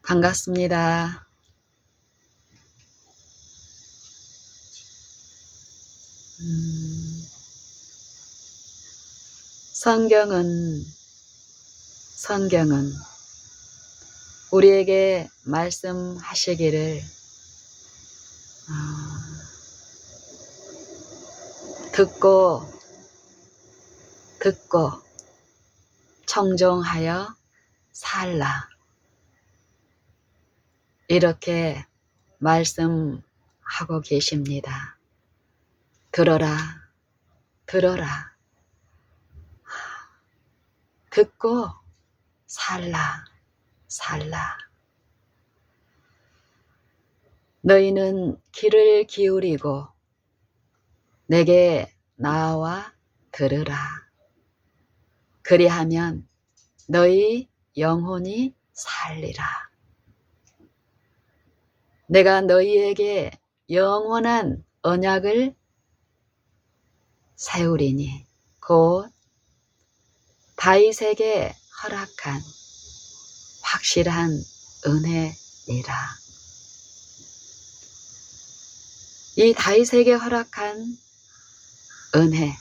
반갑습니다. 성경은 우리에게 말씀하시기를 듣고 청종하여 살라, 이렇게 말씀하고 계십니다. 들어라. 듣고 살라. 너희는 귀를 기울이고 내게 나와 들으라. 그리하면 너희 영혼이 살리라. 내가 너희에게 영원한 언약을 세우리니 곧 다윗에게 허락한 확실한 은혜니라. 이 다윗에게 허락한 은혜,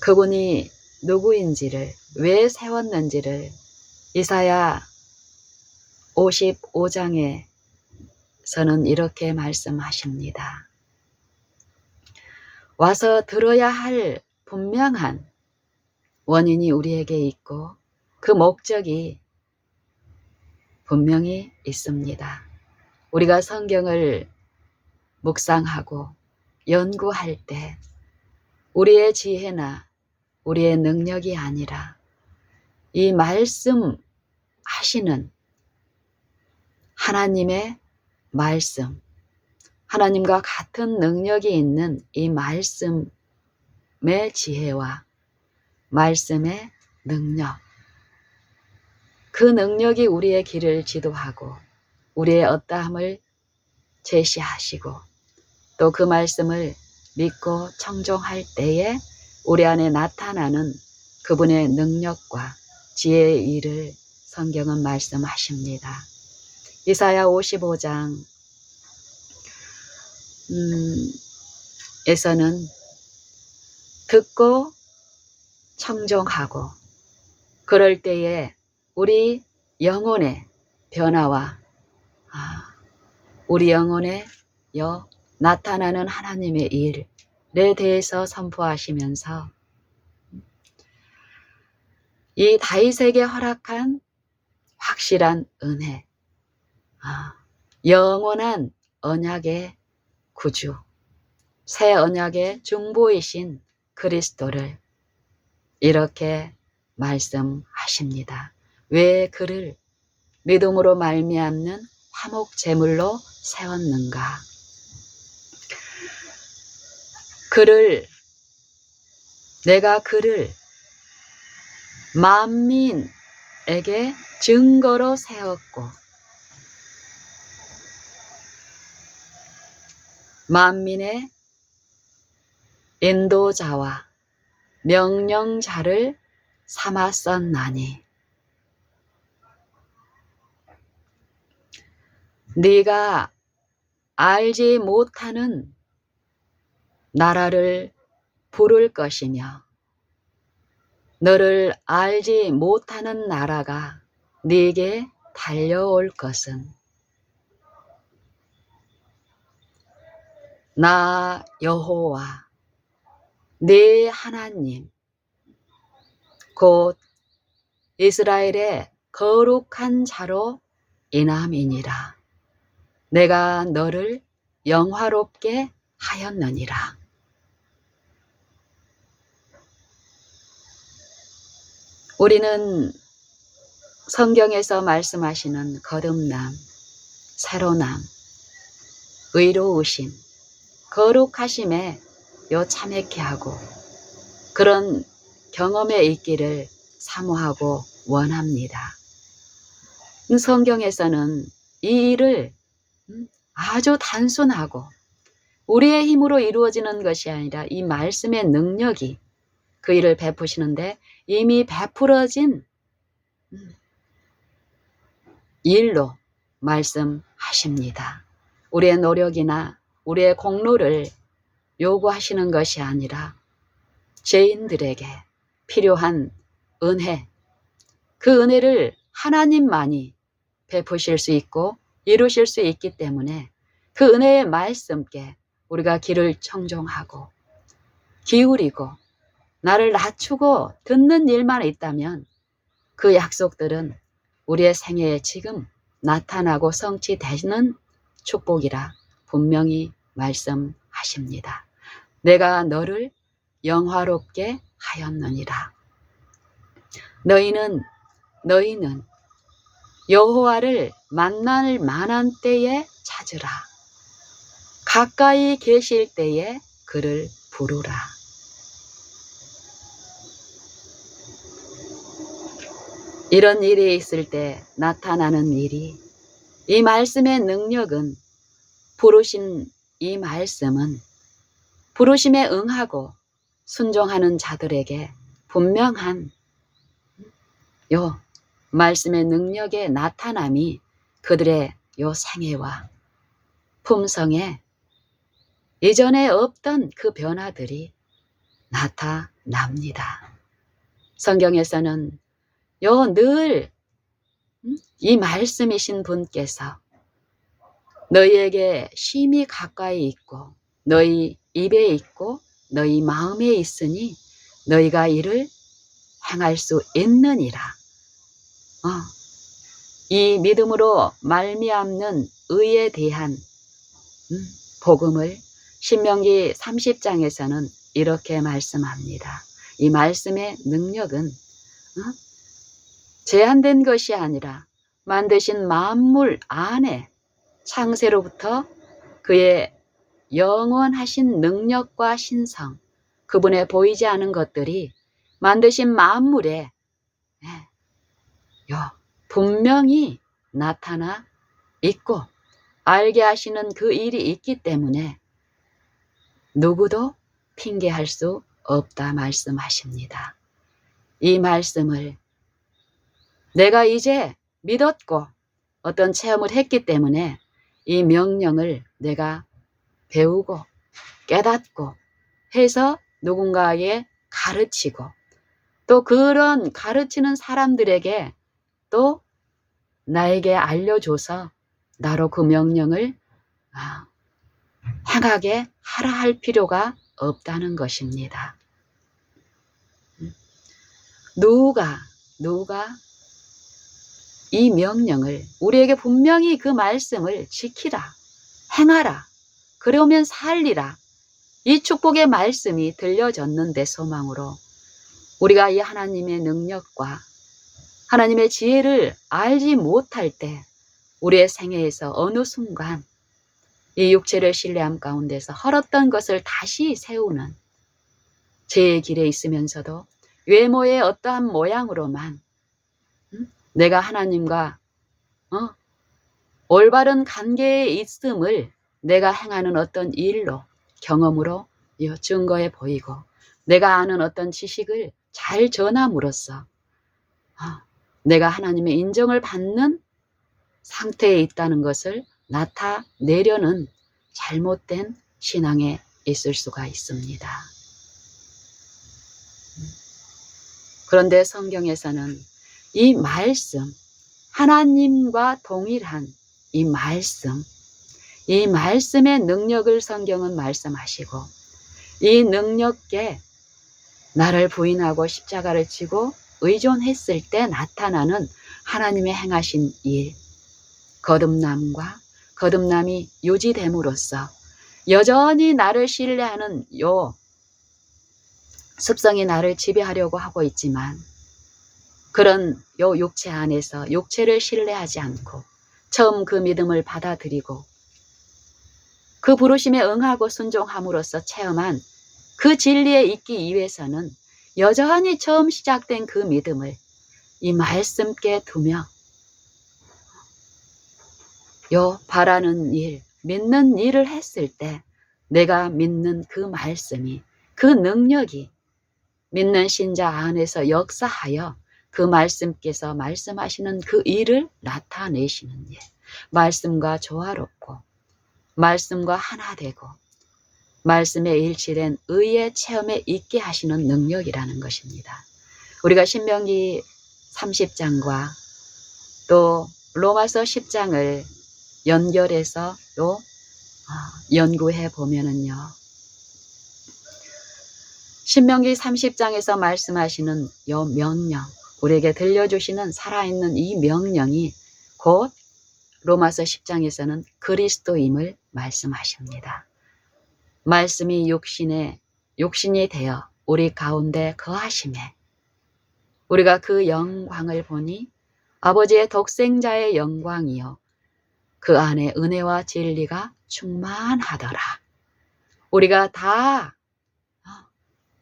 그분이 누구인지를, 왜 세웠는지를 이사야 55장에서는 이렇게 말씀하십니다. 와서 들어야 할 분명한 원인이 우리에게 있고 그 목적이 분명히 있습니다. 우리가 성경을 묵상하고 연구할 때 우리의 지혜나 우리의 능력이 아니라 이 말씀하시는 하나님의 말씀, 하나님과 같은 능력이 있는 이 말씀의 지혜와 말씀의 능력, 그 능력이 우리의 길을 지도하고 우리의 어떠함을 제시하시고 또 그 말씀을 믿고 청종할 때에 우리 안에 나타나는 그분의 능력과 지혜의 일을 성경은 말씀하십니다. 이사야 55장 에서는 듣고 청종하고 그럴 때에 우리 영혼의 변화와 우리 영혼에 나타나는 하나님의 일에 대해서 선포하시면서 이 다윗에게 허락한 확실한 은혜, 영원한 언약의 구주, 새 언약의 중보이신 그리스도를 이렇게 말씀하십니다. 왜 그를 믿음으로 말미암는 화목 제물로 세웠는가? 내가 그를 만민에게 증거로 세웠고 만민의 인도자와 명령자를 삼았었나니 네가 알지 못하는 나라를 부를 것이며 너를 알지 못하는 나라가 네게 달려올 것은 나 여호와 네 하나님 곧 이스라엘의 거룩한 자로 인함이니라. 내가 너를 영화롭게 하였느니라. 우리는 성경에서 말씀하시는 거듭남, 새로남, 의로우심, 거룩하심에 참회케 하고 그런 경험에 있기를 사모하고 원합니다. 성경에서는 이 일을 아주 단순하고 우리의 힘으로 이루어지는 것이 아니라 이 말씀의 능력이 그 일을 베푸시는데 이미 베풀어진 일로 말씀하십니다. 우리의 노력이나 우리의 공로를 요구하시는 것이 아니라 죄인들에게 필요한 은혜, 그 은혜를 하나님만이 베푸실 수 있고 이루실 수 있기 때문에 그 은혜의 말씀께 우리가 귀를 청종하고 기울이고 나를 낮추고 듣는 일만 있다면 그 약속들은 우리의 생애에 지금 나타나고 성취되는 축복이라 분명히 말씀하십니다. 내가 너를 영화롭게 하였느니라. 너희는 여호와를 만날 만한 때에 찾으라. 가까이 계실 때에 그를 부르라. 이런 일이 있을 때 나타나는 일이, 이 말씀의 능력은, 부르신 이 말씀은 부르심에 응하고 순종하는 자들에게 분명한 요 말씀의 능력의 나타남이 그들의 요 생애와 품성에 이전에 없던 그 변화들이 나타납니다. 성경에서는 늘 이 말씀이신 분께서 너희에게 심히 가까이 있고 너희 입에 있고 너희 마음에 있으니 너희가 이를 행할 수 있느니라. 이 믿음으로 말미암는 의에 대한 복음을 신명기 30장에서는 이렇게 말씀합니다. 이 말씀의 능력은 제한된 것이 아니라 만드신 만물 안에 창세로부터 그의 영원하신 능력과 신성, 그분의 보이지 않은 것들이 만드신 만물에 분명히 나타나 있고 알게 하시는 그 일이 있기 때문에 누구도 핑계할 수 없다 말씀하십니다. 이 말씀을 내가 이제 믿었고 어떤 체험을 했기 때문에 이 명령을 내가 배우고 깨닫고 해서 누군가에게 가르치고 또 그런 가르치는 사람들에게 또 나에게 알려줘서 나로 그 명령을 행하게 하라 할 필요가 없다는 것입니다. 누가 이 명령을 우리에게 분명히 그 말씀을 지키라, 행하라, 그러면 살리라, 이 축복의 말씀이 들려졌는데 소망으로 우리가 이 하나님의 능력과 하나님의 지혜를 알지 못할 때 우리의 생애에서 어느 순간 이 육체를 신뢰함 가운데서 헐었던 것을 다시 세우는 죄의 길에 있으면서도 외모의 어떠한 모양으로만 내가 하나님과 올바른 관계에 있음을 내가 행하는 어떤 일로 경험으로 증거해 보이고 내가 아는 어떤 지식을 잘 전함으로써 내가 하나님의 인정을 받는 상태에 있다는 것을 나타내려는 잘못된 신앙에 있을 수가 있습니다. 그런데 성경에서는 이 말씀, 하나님과 동일한 이 말씀의 능력을 성경은 말씀하시고 이 능력께 나를 부인하고 십자가를 지고 의존했을 때 나타나는 하나님의 행하신 일, 거듭남이 유지됨으로써 여전히 나를 신뢰하는 요 습성이 나를 지배하려고 하고 있지만 그런 요 육체 안에서 육체를 신뢰하지 않고 처음 그 믿음을 받아들이고 그 부르심에 응하고 순종함으로써 체험한 그 진리에 있기 위해서는 여전히 처음 시작된 그 믿음을 이 말씀께 두며 바라는 일, 믿는 일을 했을 때 내가 믿는 그 말씀이, 그 능력이 믿는 신자 안에서 역사하여 그 말씀께서 말씀하시는 그 일을 나타내시는 일. 말씀과 조화롭고 말씀과 하나 되고 말씀에 일치된 의의 체험에 있게 하시는 능력이라는 것입니다. 우리가 신명기 30장과 또 로마서 10장을 연결해서 또 연구해 보면은요. 신명기 30장에서 말씀하시는 이 명령, 우리에게 들려주시는 살아있는 이 명령이 곧 로마서 10장에서는 그리스도임을 말씀하십니다. 말씀이 육신이 되어 우리 가운데 거하심에 우리가 그 영광을 보니 아버지의 독생자의 영광이요 그 안에 은혜와 진리가 충만하더라. 우리가 다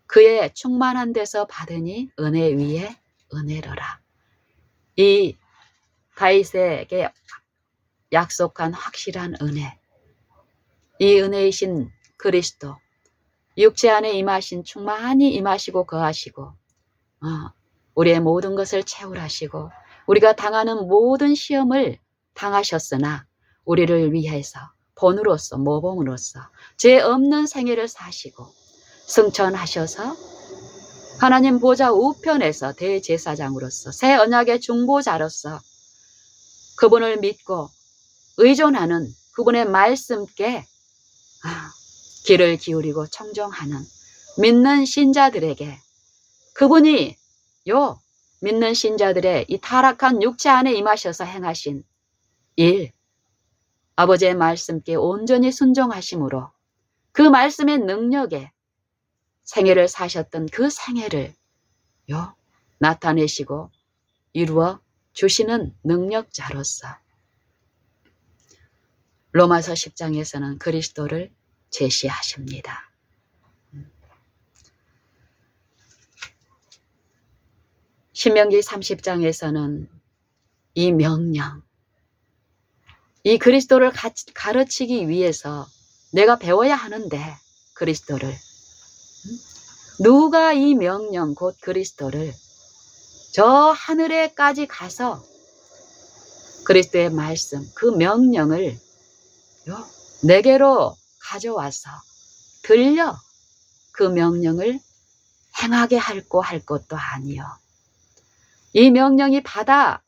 그의 충만한 데서 받으니 은혜 위에 은혜로라. 이 다윗에게 약속한 확실한 은혜, 이 은혜이신 그리스도, 육체 안에 임하신 충만히 임하시고 거하시고 우리의 모든 것을 채울하시고 우리가 당하는 모든 시험을 당하셨으나 우리를 위해서 본으로서 모범으로서 죄 없는 생애를 사시고 승천하셔서 하나님 보좌 우편에서 대제사장으로서 새 언약의 중보자로서 그분을 믿고 의존하는 그분의 말씀께 귀를 기울이고 청종하는 믿는 신자들에게 그분이 믿는 신자들의 이 타락한 육체 안에 임하셔서 행하신 일, 아버지의 말씀께 온전히 순종하심으로 그 말씀의 능력에 생애를 사셨던 그 생애를 나타내시고 이루어 주시는 능력자로서 로마서 10장에서는 그리스도를 제시하십니다. 신명기 30장에서는 이 명령, 이 그리스도를 가르치기 위해서 내가 배워야 하는데 그리스도를 누가 이 명령 곧 그리스도를 저 하늘에까지 가서 그리스도의 말씀 그 명령을 내게로 가져와서 들려 그 명령을 행하게 할 것도 아니요. 이 명령이 바다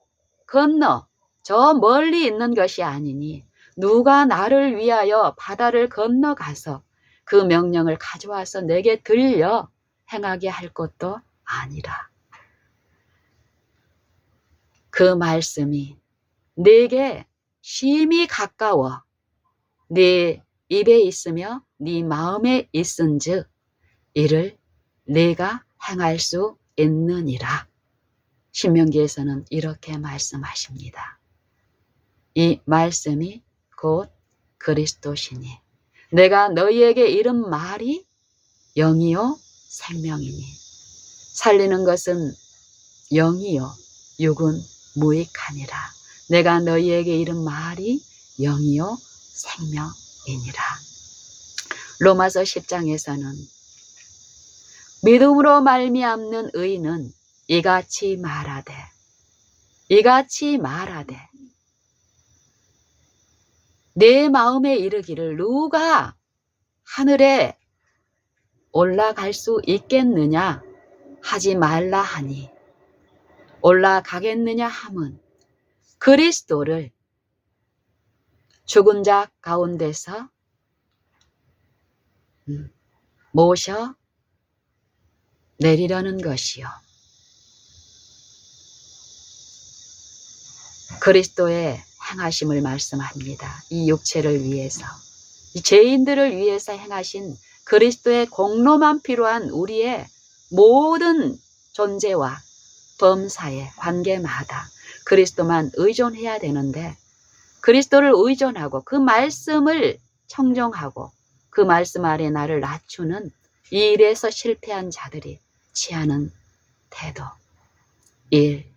건너 저 멀리 있는 것이 아니니 누가 나를 위하여 바다를 건너가서 그 명령을 가져와서 내게 들려 행하게 할 것도 아니라 그 말씀이 네게 심히 가까워 네 입에 있으며 네 마음에 있은즉 이를 네가 행할 수 있느니라. 신명기에서는 이렇게 말씀하십니다. 이 말씀이 곧 그리스도시니 내가 너희에게 이른 말이 영이요 생명이니 살리는 것은 영이요 육은 무익하니라. 내가 너희에게 이른 말이 영이요 생명이니라. 로마서 10장에서는 믿음으로 말미암는 의인은 이같이 말하되 내 마음에 이르기를 누가 하늘에 올라갈 수 있겠느냐 하지 말라 하니 올라가겠느냐 함은 그리스도를 죽은 자 가운데서 모셔 내리려는 것이요. 그리스도의 행하심을 말씀합니다. 이 육체를 위해서, 이 죄인들을 위해서 행하신 그리스도의 공로만 필요한 우리의 모든 존재와 범사의 관계마다 그리스도만 의존해야 되는데 그리스도를 의존하고 그 말씀을 청정하고 그 말씀 아래 나를 낮추는 이 일에서 실패한 자들이 취하는 태도 1.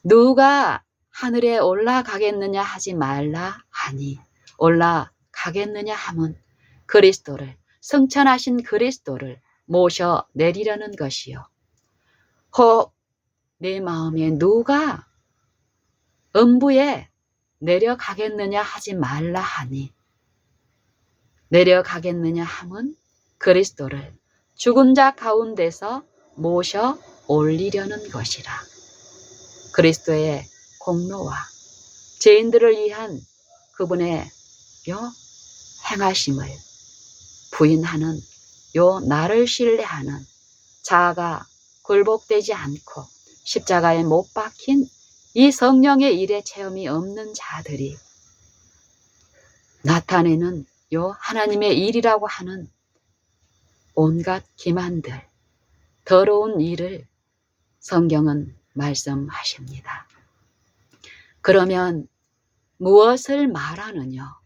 누가 하늘에 올라가겠느냐 하지 말라 하니 올라가겠느냐 함은 그리스도를 승천하신 그리스도를 모셔 내리려는 것이요. 혹 내 마음에 누가 음부에 내려가겠느냐 하지 말라 하니, 내려가겠느냐 함은 그리스도를 죽은 자 가운데서 모셔 올리려는 것이라. 그리스도의 공로와 죄인들을 위한 그분의 요 행하심을 부인하는 요 나를 신뢰하는 자아가 굴복되지 않고 십자가에 못 박힌 이 성령의 일에 체험이 없는 자들이 나타내는 요 하나님의 일이라고 하는 온갖 기만들, 더러운 일을 성경은 말씀하십니다. 그러면 무엇을 말하느냐?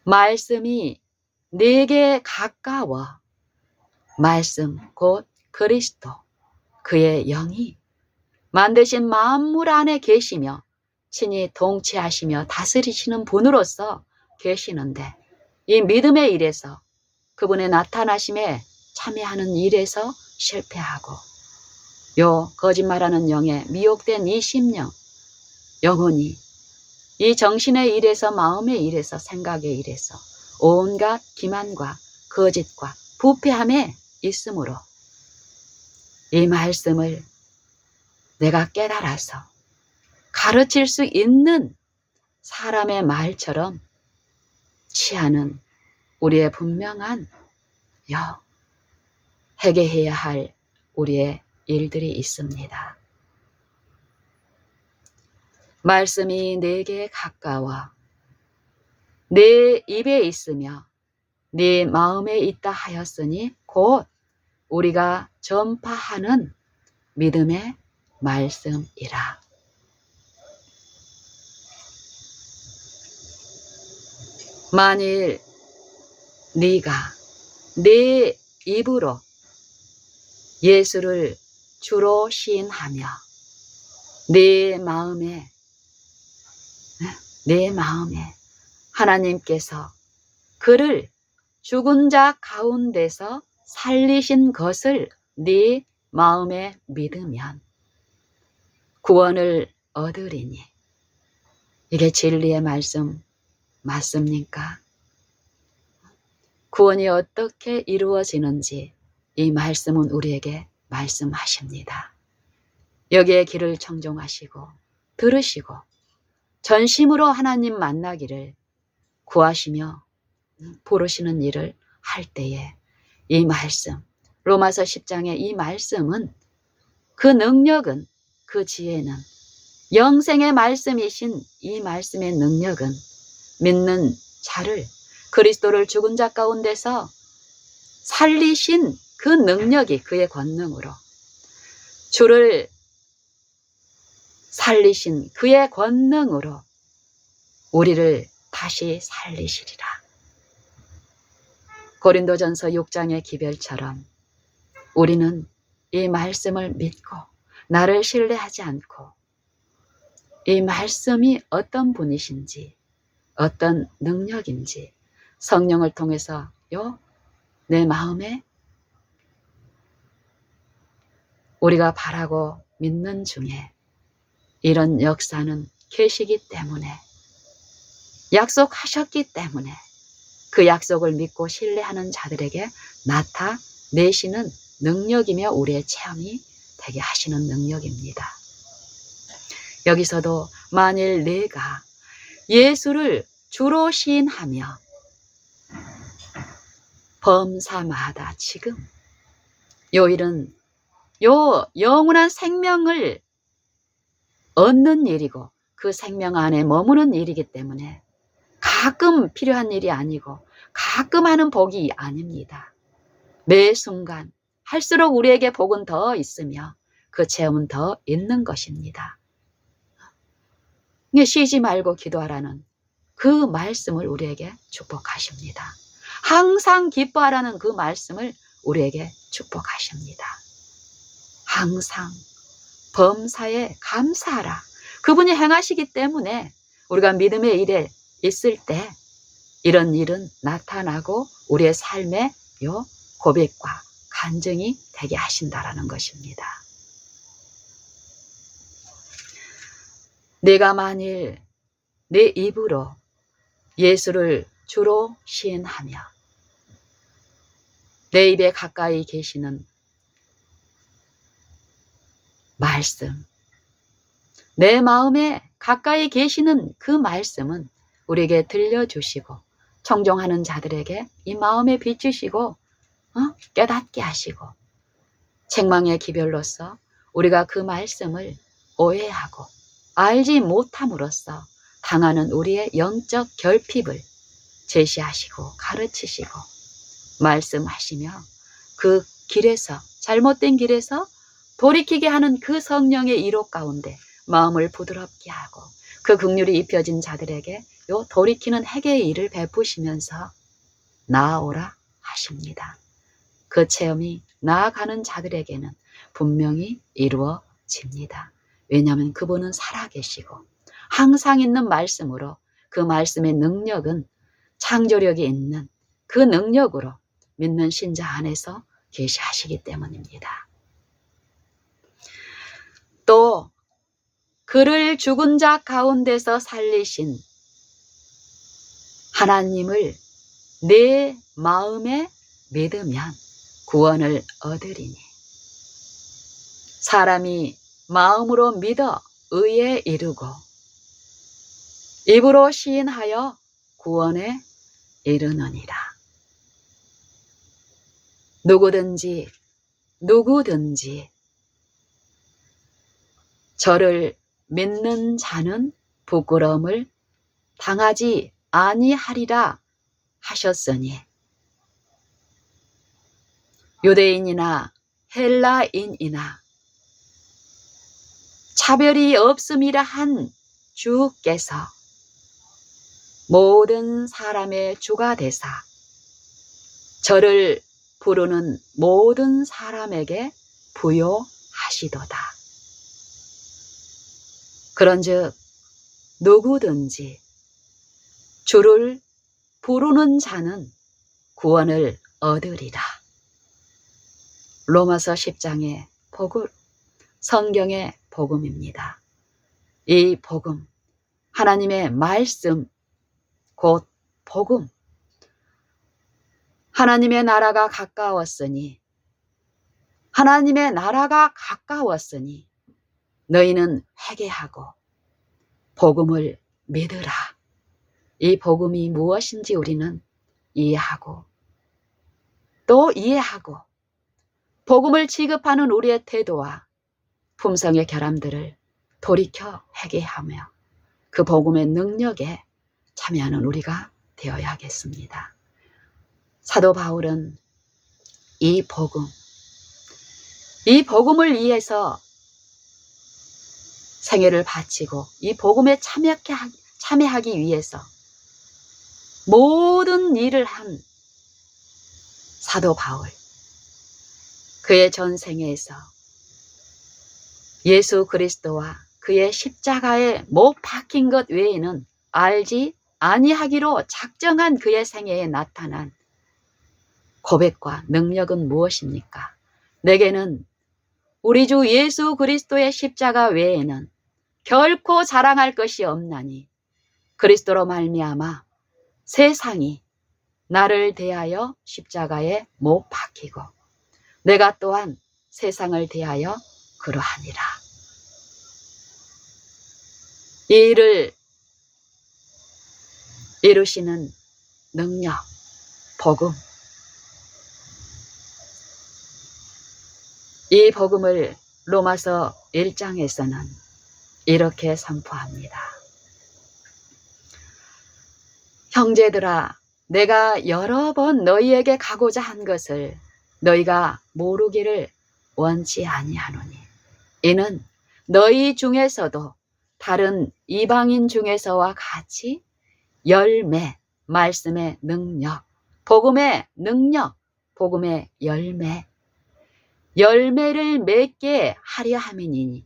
말씀이 내게 가까워, 말씀 곧 그리스도, 그의 영이 만드신 만물 안에 계시며 친히 통치하시며 다스리시는 분으로서 계시는데, 이 믿음의 일에서 그분의 나타나심에 참여하는 일에서 실패하고 요 거짓말하는 영에 미혹된 이 심령, 영혼이 이 정신의 일에서, 마음의 일에서, 생각의 일에서 온갖 기만과 거짓과 부패함에 있으므로 이 말씀을 내가 깨달아서 가르칠 수 있는 사람의 말처럼 취하는 우리의 분명한 회개해야 할 우리의 일들이 있습니다. 말씀이 내게 가까워 내 입에 있으며 네 마음에 있다 하였으니 곧 우리가 전파하는 믿음의 말씀이라. 만일 네가 네 입으로 예수를 주로 시인하며 내 마음에 하나님께서 그를 죽은 자 가운데서 살리신 것을 네 마음에 믿으면 구원을 얻으리니, 이게 진리의 말씀 맞습니까? 구원이 어떻게 이루어지는지 이 말씀은 우리에게 말씀하십니다. 여기에 귀를 청종하시고 들으시고 전심으로 하나님 만나기를 구하시며 부르시는 일을 할 때에 이 말씀, 로마서 10장의 이 말씀은, 그 능력은, 그 지혜는, 영생의 말씀이신 이 말씀의 능력은 믿는 자를 그리스도를 죽은 자 가운데서 살리신 그 능력이, 그의 권능으로, 주를 살리신 그의 권능으로 우리를 다시 살리시리라. 고린도전서 6장의 기별처럼 우리는 이 말씀을 믿고 나를 신뢰하지 않고 이 말씀이 어떤 분이신지, 어떤 능력인지 성령을 통해서 내 마음에 우리가 바라고 믿는 중에 이런 역사는 계시기 때문에, 약속하셨기 때문에 그 약속을 믿고 신뢰하는 자들에게 나타내시는 능력이며 우리의 체험이 되게 하시는 능력입니다. 여기서도 만일 내가 예수를 주로 시인하며 범사마다 지금 요 일은 영원한 생명을 얻는 일이고 그 생명 안에 머무는 일이기 때문에 가끔 필요한 일이 아니고 가끔 하는 복이 아닙니다. 매 순간 할수록 우리에게 복은 더 있으며 그 체험은 더 있는 것입니다. 쉬지 말고 기도하라는 그 말씀을 우리에게 축복하십니다. 항상 기뻐하라는 그 말씀을 우리에게 축복하십니다. 항상 범사에 감사하라. 그분이 행하시기 때문에 우리가 믿음의 일에 있을 때 이런 일은 나타나고 우리의 삶의 고백과 간증이 되게 하신다라는 것입니다. 내가 만일 내 입으로 예수를 주로 시인하며 내 입에 가까이 계시는 말씀, 내 마음에 가까이 계시는 그 말씀은 우리에게 들려주시고 청종하는 자들에게 이 마음에 비추시고 깨닫게 하시고 책망의 기별로서 우리가 그 말씀을 오해하고 알지 못함으로써 당하는 우리의 영적 결핍을 제시하시고 가르치시고 말씀하시며 그 길에서 잘못된 길에서 돌이키게 하는 그 성령의 이로 가운데 마음을 부드럽게 하고 그 긍휼이 입혀진 자들에게 요 돌이키는 회개의 일을 베푸시면서 나아오라 하십니다. 그 체험이 나아가는 자들에게는 분명히 이루어집니다. 왜냐하면 그분은 살아계시고 항상 있는 말씀으로 그 말씀의 능력은 창조력이 있는 그 능력으로 믿는 신자 안에서 계시하시기 때문입니다. 또 그를 죽은 자 가운데서 살리신 하나님을 내 마음에 믿으면 구원을 얻으리니 사람이 마음으로 믿어 의에 이르고 입으로 시인하여 구원에 이르느니라. 누구든지 저를 믿는 자는 부끄러움을 당하지 아니하리라 하셨으니 유대인이나 헬라인이나 차별이 없음이라 한 주께서 모든 사람의 주가 되사 저를 부르는 모든 사람에게 부요하시도다. 그런즉 누구든지 주를 부르는 자는 구원을 얻으리라. 로마서 10장의 복음, 성경의 복음입니다. 이 복음, 하나님의 말씀, 곧 복음. 하나님의 나라가 가까웠으니 너희는 회개하고 복음을 믿으라. 이 복음이 무엇인지 우리는 이해하고 또 이해하고 복음을 취급하는 우리의 태도와 품성의 결함들을 돌이켜 회개하며 그 복음의 능력에 참여하는 우리가 되어야겠습니다. 사도 바울은 이 복음을 위해서 생애를 바치고 이 복음에 참여하기 위해서 모든 일을 한 사도 바울, 그의 전생에서 예수 그리스도와 그의 십자가에 못 박힌 것 외에는 알지 아니하기로 작정한 그의 생애에 나타난 고백과 능력은 무엇입니까? 내게는 우리 주 예수 그리스도의 십자가 외에는 결코 자랑할 것이 없나니 그리스도로 말미암아 세상이 나를 대하여 십자가에 못 박히고 내가 또한 세상을 대하여 그러하니라. 이 일을 이루시는 능력, 복음, 이 복음을 로마서 1장에서는 이렇게 선포합니다. 형제들아, 내가 여러 번 너희에게 가고자 한 것을 너희가 모르기를 원치 아니하노니 이는 너희 중에서도 다른 이방인 중에서와 같이 열매, 말씀의 능력, 복음의 능력, 복음의 열매를 맺게 하려 함이니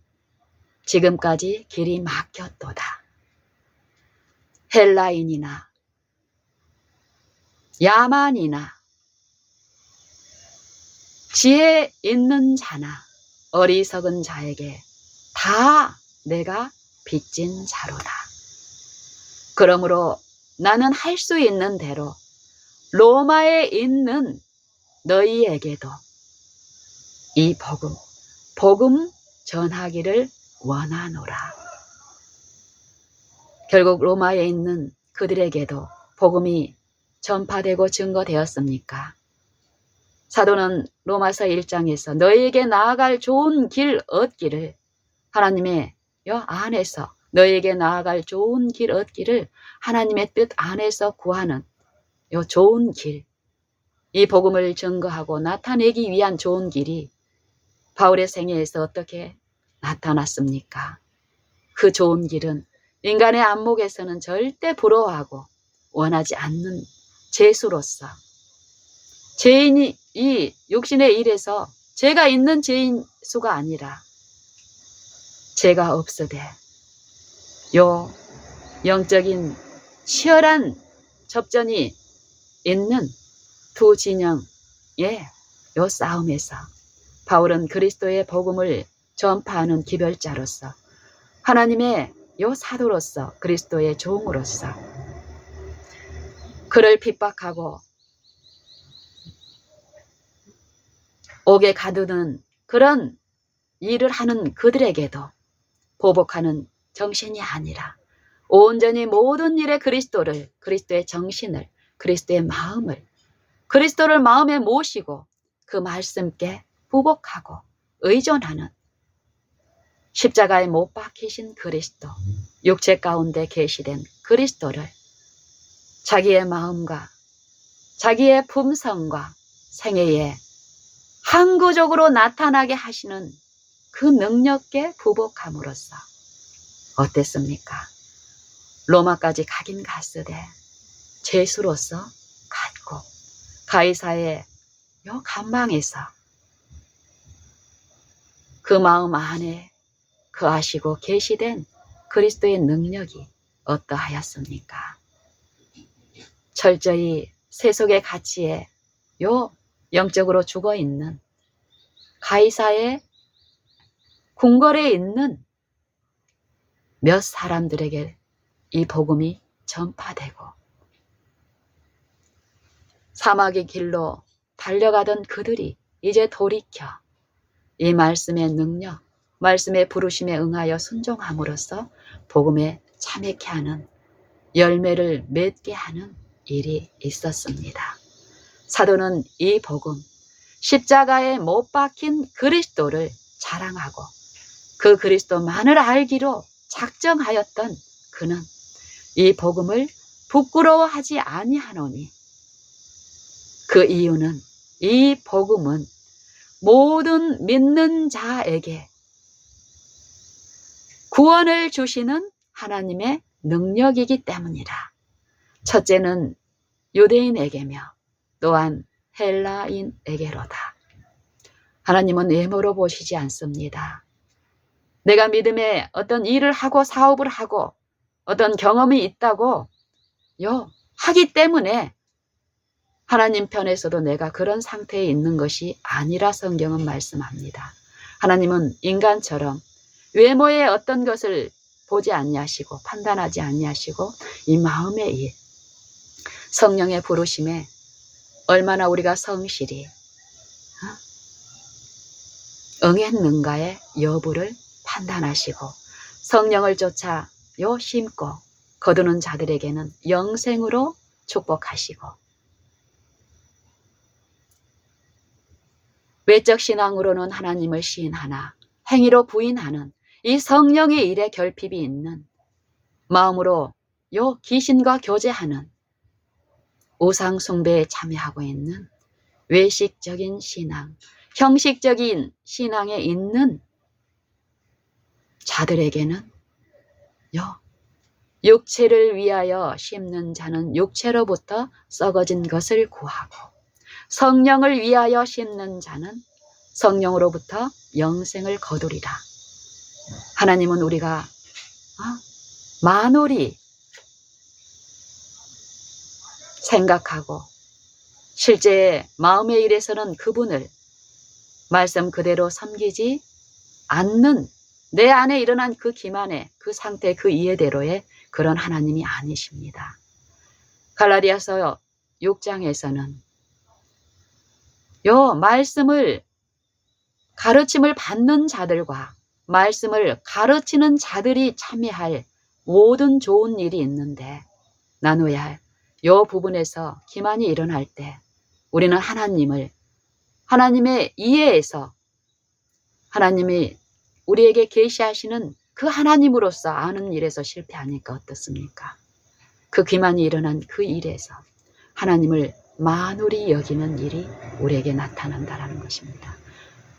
지금까지 길이 막혔도다. 헬라인이나 야만이나 지혜 있는 자나 어리석은 자에게 다 내가 빚진 자로다. 그러므로 나는 할 수 있는 대로 로마에 있는 너희에게도 이 복음 전하기를 원하노라. 결국 로마에 있는 그들에게도 복음이 전파되고 증거되었습니까? 사도는 로마서 1장에서 너희에게 나아갈 좋은 길 얻기를, 하나님의 안에서 너희에게 나아갈 좋은 길 얻기를 하나님의 뜻 안에서 구하는 좋은 길, 이 복음을 증거하고 나타내기 위한 좋은 길이 바울의 생애에서 어떻게 나타났습니까? 그 좋은 길은 인간의 안목에서는 절대 부러워하고 원하지 않는 죄수로서, 죄인이 이 육신의 일에서 죄가 있는 죄인수가 아니라 죄가 없으되 요 영적인 치열한 접전이 있는 두 진영의 요 싸움에서 바울은 그리스도의 복음을 전파하는 기별자로서, 하나님의 요 사도로서, 그리스도의 종으로서 그를 핍박하고 옥에 가두는 그런 일을 하는 그들에게도 보복하는 정신이 아니라 온전히 모든 일에 그리스도를, 그리스도의 정신을, 그리스도의 마음을, 그리스도를 마음에 모시고 그 말씀께 부복하고 의존하는 십자가에 못 박히신 그리스도, 육체 가운데 계시된 그리스도를 자기의 마음과 자기의 품성과 생애에 항구적으로 나타나게 하시는 그 능력에 부복함으로써 어땠습니까? 로마까지 가긴 갔으되 죄수로서 갔고 가이사의 요 감방에서 그 마음 안에 거하시고 계시된 그리스도의 능력이 어떠하였습니까? 철저히 세속의 가치에 영적으로 죽어있는 가이사의 궁궐에 있는 몇 사람들에게 이 복음이 전파되고 사막의 길로 달려가던 그들이 이제 돌이켜 이 말씀의 능력, 말씀의 부르심에 응하여 순종함으로써 복음에 참여케 하는, 열매를 맺게 하는 일이 있었습니다. 사도는 이 복음, 십자가에 못 박힌 그리스도를 자랑하고 그 그리스도만을 알기로 작정하였던 그는 이 복음을 부끄러워하지 아니하노니, 그 이유는 이 복음은 모든 믿는 자에게 구원을 주시는 하나님의 능력이기 때문이라. 첫째는 유대인에게며 또한 헬라인에게로다. 하나님은 외모로 보시지 않습니다. 내가 믿음의 어떤 일을 하고 사업을 하고 어떤 경험이 있다고 하기 때문에 하나님 편에서도 내가 그런 상태에 있는 것이 아니라 성경은 말씀합니다. 하나님은 인간처럼 외모의 어떤 것을 보지 아니하시고 판단하지 아니하시고 이 마음의 일, 성령의 부르심에 얼마나 우리가 성실히 응했는가의 여부를 판단하시고 성령을 쫓아 심고 거두는 자들에게는 영생으로 축복하시고, 외적 신앙으로는 하나님을 시인하나 행위로 부인하는 이 성령의 일에 결핍이 있는, 마음으로 귀신과 교제하는, 우상 숭배에 참여하고 있는 외식적인 신앙, 형식적인 신앙에 있는 자들에게는 육체를 위하여 심는 자는 육체로부터 썩어진 것을 구하고, 성령을 위하여 심는 자는 성령으로부터 영생을 거두리라. 하나님은 우리가 만홀히 생각하고 실제 마음의 일에서는 그분을 말씀 그대로 섬기지 않는 내 안에 일어난 그 기만의 그 상태, 그 이해대로의 그런 하나님이 아니십니다. 갈라디아서 6장에서는 요 말씀을 가르침을 받는 자들과 말씀을 가르치는 자들이 참여할 모든 좋은 일이 있는데 나누어야 할 요 부분에서 기만이 일어날 때 우리는 하나님의 이해에서 하나님이 우리에게 계시하시는 그 하나님으로서 아는 일에서 실패하니까 어떻습니까? 그 기만이 일어난 그 일에서 하나님을 만홀히 여기는 일이 우리에게 나타난다는 것입니다.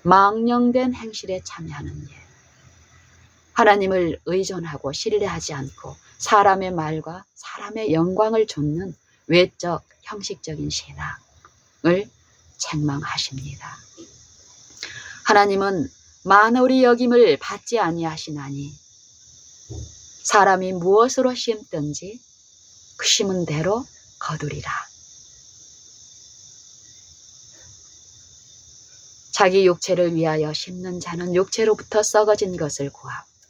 망령된 행실에 참여하는 일. 하나님을 의존하고 신뢰하지 않고 사람의 말과 사람의 영광을 좇는 외적 형식적인 신앙을 책망하십니다. 하나님은 만홀히 여김을 받지 아니하시나니 사람이 무엇으로 심든지 그 심은 대로 거두리라. 자기 육체를 위하여 심는 자는 육체로부터 썩어진 것을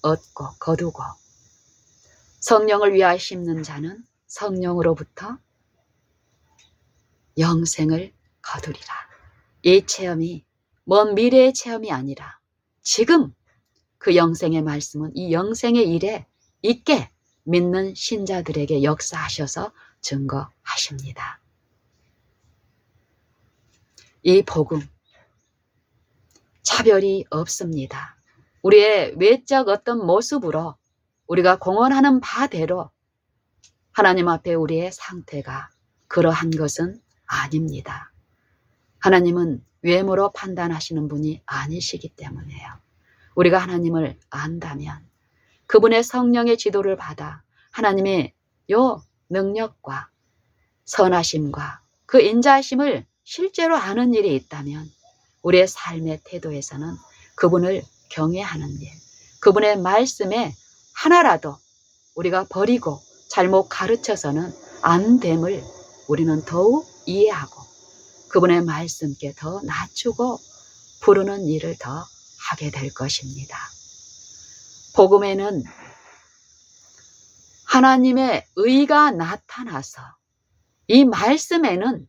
얻고 거두고 성령을 위하여 심는 자는 성령으로부터 영생을 거두리라. 이 체험이 먼 미래의 체험이 아니라 지금 그 영생의 말씀은 이 영생의 일에 있게 믿는 신자들에게 역사하셔서 증거하십니다. 이 복음 차별이 없습니다. 우리의 외적 어떤 모습으로 우리가 공언하는 바대로 하나님 앞에 우리의 상태가 그러한 것은 아닙니다. 하나님은 외모로 판단하시는 분이 아니시기 때문에요. 우리가 하나님을 안다면 그분의 성령의 지도를 받아 하나님의 요 능력과 선하심과 그 인자하심을 실제로 아는 일이 있다면 우리의 삶의 태도에서는 그분을 경외하는 일, 그분의 말씀에 하나라도 우리가 버리고 잘못 가르쳐서는 안 됨을 우리는 더욱 이해하고 그분의 말씀께 더 낮추고 부르는 일을 더 하게 될 것입니다. 복음에는 하나님의 의가 나타나서 이 말씀에는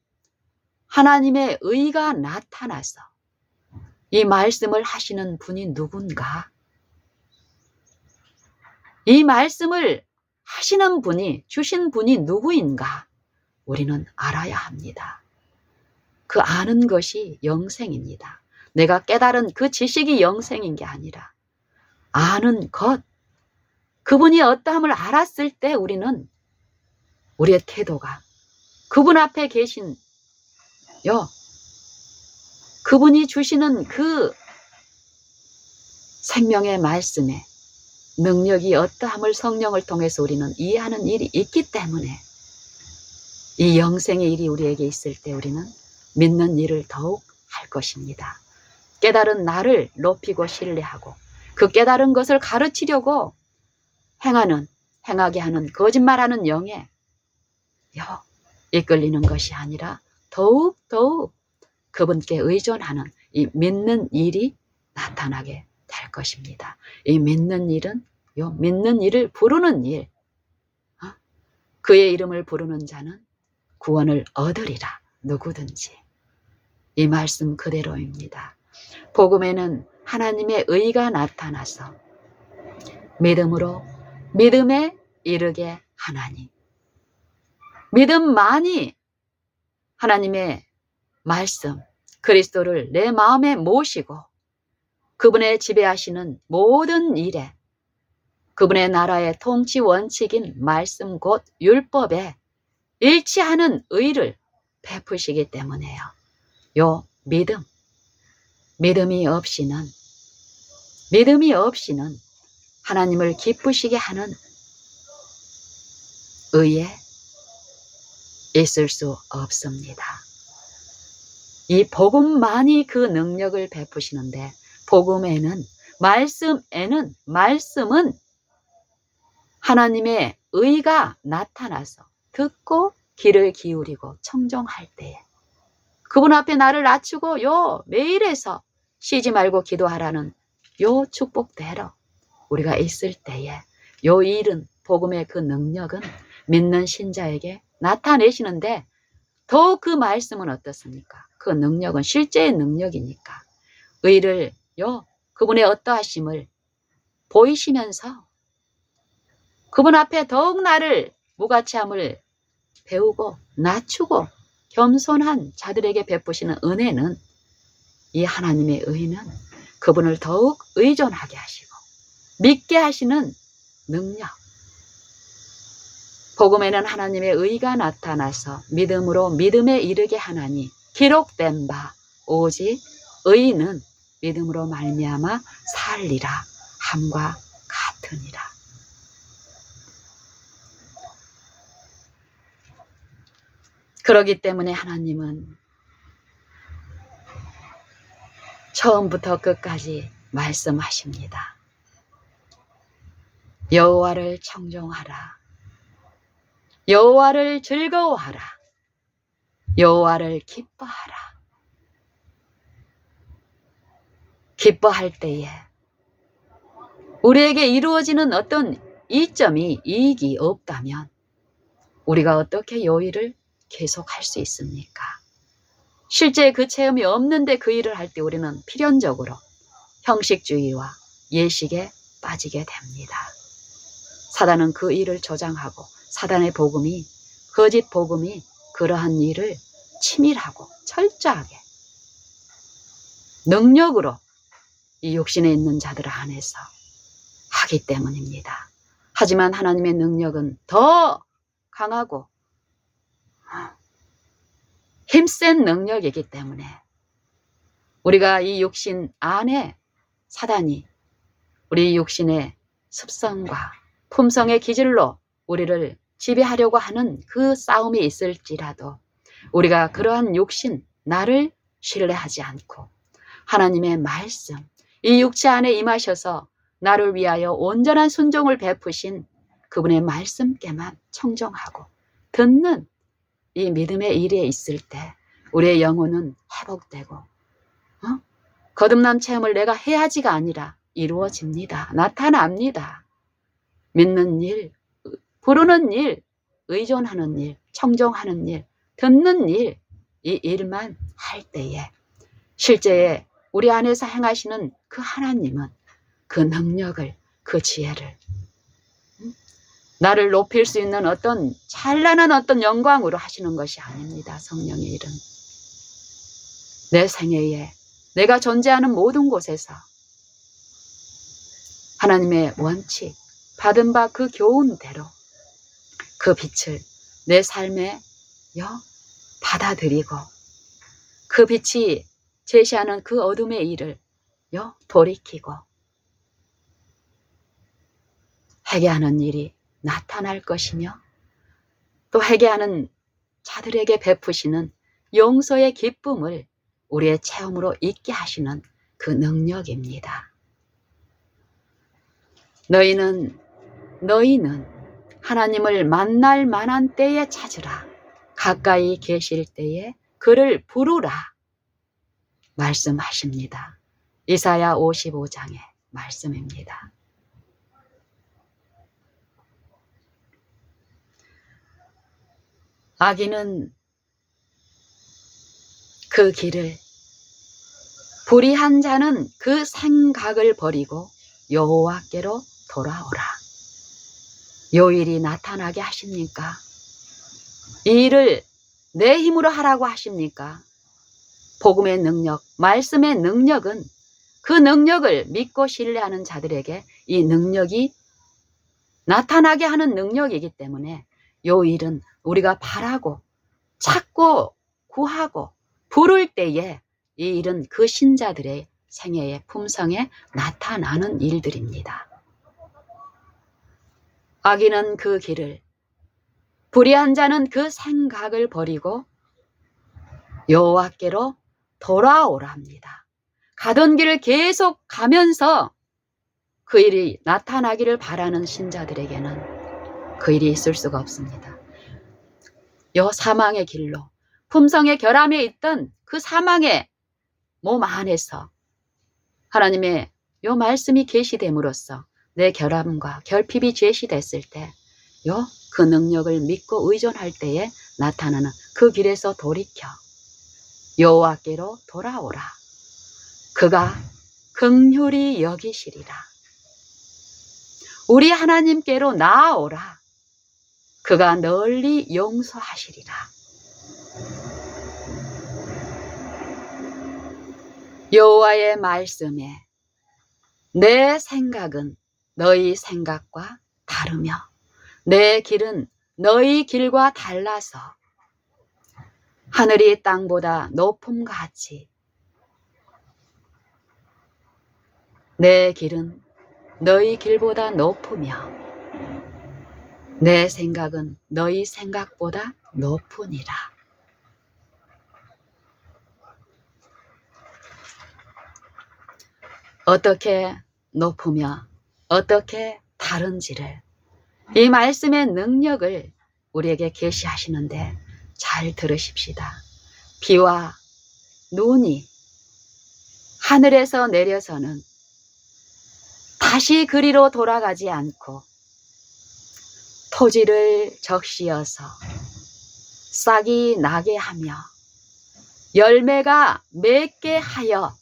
하나님의 의가 나타나서 이 말씀을 하시는 분이 누군가? 이 말씀을 하시는 분이 주신 분이 누구인가? 우리는 알아야 합니다. 그 아는 것이 영생입니다. 내가 깨달은 그 지식이 영생인 게 아니라 아는 것, 그분이 어떠함을 알았을 때 우리는 우리의 태도가 그분 앞에 계신 그분이 주시는 그 생명의 말씀에 능력이 어떠함을 성령을 통해서 우리는 이해하는 일이 있기 때문에 이 영생의 일이 우리에게 있을 때 우리는 믿는 일을 더욱 할 것입니다. 깨달은 나를 높이고 신뢰하고 그 깨달은 것을 가르치려고 행하게 하는 거짓말하는 영에 이끌리는 것이 아니라 더욱 그분께 의존하는 이 믿는 일이 나타나게 될 것입니다. 이 믿는 일은 믿는 일을 부르는 일, 그의 이름을 부르는 자는 구원을 얻으리라. 누구든지. 이 말씀 그대로입니다. 복음에는 하나님의 의가 나타나서 믿음으로 믿음에 이르게 하나니 믿음만이 하나님의 말씀 그리스도를 내 마음에 모시고 그분의 지배하시는 모든 일에 그분의 나라의 통치 원칙인 말씀 곧 율법에 일치하는 의를 베푸시기 때문에요. 요 믿음이 없이는 하나님을 기쁘시게 하는 의에 있을 수 없습니다. 이 복음만이 그 능력을 베푸시는데 말씀은 하나님의 의가 나타나서 듣고 귀를 기울이고 청종할 때에 그분 앞에 나를 낮추고 매일에서 쉬지 말고 기도하라는 요 축복대로 우리가 있을 때에 요 일은, 복음의 그 능력은 믿는 신자에게 나타내시는데, 더욱 그 말씀은 어떻습니까? 그 능력은 실제의 능력이니까 의를 그분의 어떠하심을 보이시면서 그분 앞에 더욱 나를 무가치함을 배우고 낮추고 겸손한 자들에게 베푸시는 은혜는, 이 하나님의 의는 그분을 더욱 의존하게 하시고 믿게 하시는 능력. 복음에는 하나님의 의가 나타나서 믿음으로 믿음에 이르게 하나니 기록된 바 오직 의인은 믿음으로 말미암아 살리라 함과 같으니라. 그러기 때문에 하나님은 처음부터 끝까지 말씀하십니다. 여호와를 청종하라. 여호와를 즐거워하라. 여호와를 기뻐하라. 기뻐할 때에 우리에게 이루어지는 어떤 이점이, 이익이 없다면 우리가 어떻게 요 일을 계속할 수 있습니까? 실제 그 체험이 없는데 그 일을 할 때 우리는 필연적으로 형식주의와 예식에 빠지게 됩니다. 사단은 그 일을 조장하고 사단의 복음이, 거짓 복음이 그러한 일을 치밀하고 철저하게 능력으로 이 육신에 있는 자들 안에서 하기 때문입니다. 하지만 하나님의 능력은 더 강하고 힘센 능력이기 때문에 우리가 이 육신 안에 사단이 우리 육신의 습성과 품성의 기질로 우리를 지배하려고 하는 그 싸움이 있을지라도 우리가 그러한 육신, 나를 신뢰하지 않고 하나님의 말씀, 이 육체 안에 임하셔서 나를 위하여 온전한 순종을 베푸신 그분의 말씀께만 청종하고 듣는 이 믿음의 일에 있을 때 우리의 영혼은 회복되고 거듭남 체험을 내가 해야지가 아니라 이루어집니다. 나타납니다. 믿는 일, 부르는 일, 의존하는 일, 청종하는 일, 듣는 일, 이 일만 할 때에 실제에 우리 안에서 행하시는 그 하나님은 그 능력을, 그 지혜를 나를 높일 수 있는 어떤 찬란한 어떤 영광으로 하시는 것이 아닙니다. 성령의 일은 내 생애에 내가 존재하는 모든 곳에서 하나님의 원칙, 받은 바 그 교훈대로 그 빛을 내 삶에 받아들이고 그 빛이 제시하는 그 어둠의 일을 돌이키고 회개하는 일이 나타날 것이며 또 회개하는 자들에게 베푸시는 용서의 기쁨을 우리의 체험으로 있게 하시는 그 능력입니다. 너희는 하나님을 만날 만한 때에 찾으라. 가까이 계실 때에 그를 부르라. 말씀하십니다. 이사야 55장의 말씀입니다. 악인은 그 길을, 불의한 자는 그 생각을 버리고 여호와께로 돌아오라. 요일이 나타나게 하십니까? 이 일을 내 힘으로 하라고 하십니까? 복음의 능력, 말씀의 능력은 그 능력을 믿고 신뢰하는 자들에게 이 능력이 나타나게 하는 능력이기 때문에 요 일은 우리가 바라고 찾고 구하고 부를 때에 이 일은 그 신자들의 생애의 품성에 나타나는 일들입니다. 악인은 그 길을, 불의한 자는 그 생각을 버리고 여호와께로 돌아오라 합니다. 가던 길을 계속 가면서 그 일이 나타나기를 바라는 신자들에게는 그 일이 있을 수가 없습니다. 사망의 길로, 품성의 결함에 있던 그 사망의 몸 안에서 하나님의 요 말씀이 계시됨으로써 내 결함과 결핍이 제시됐을 때 그 능력을 믿고 의존할 때에 나타나는 그 길에서 돌이켜 여호와께로 돌아오라. 그가 긍휼히 여기시리라. 우리 하나님께로 나아오라. 그가 널리 용서하시리라. 여호와의 말씀에 내 생각은 너희 생각과 다르며 내 길은 너희 길과 달라서 하늘이 땅보다 높음 같이 내 길은 너희 길보다 높으며 내 생각은 너희 생각보다 높으니라. 어떻게 높으며 어떻게 다른지를 이 말씀의 능력을 우리에게 계시하시는데 잘 들으십시다. 비와 눈이 하늘에서 내려서는 다시 그리로 돌아가지 않고 토지를 적시어서 싹이 나게 하며 열매가 맺게 하여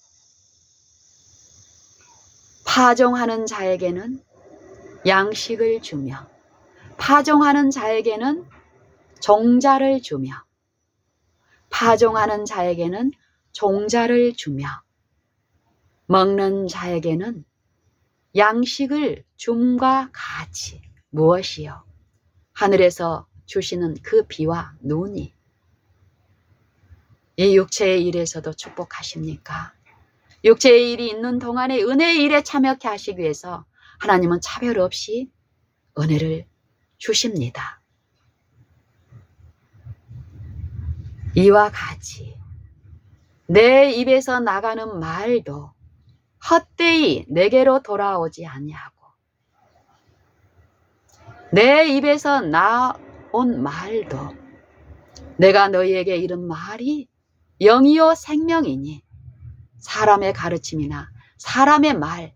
파종하는 자에게는 양식을 주며 파종하는 자에게는 종자를 주며 파종하는 자에게는 종자를 주며 먹는 자에게는 양식을 줌과 같이 무엇이요? 하늘에서 주시는 그 비와 눈이 이 육체의 일에서도 축복하십니까? 육체의 일이 있는 동안에 은혜의 일에 참여케 하시기 위해서 하나님은 차별 없이 은혜를 주십니다. 이와 같이 내 입에서 나가는 말도 헛되이 내게로 돌아오지 아니하고 내 입에서 나온 말도 내가 너희에게 이른 말이 영이요 생명이니 사람의 가르침이나 사람의 말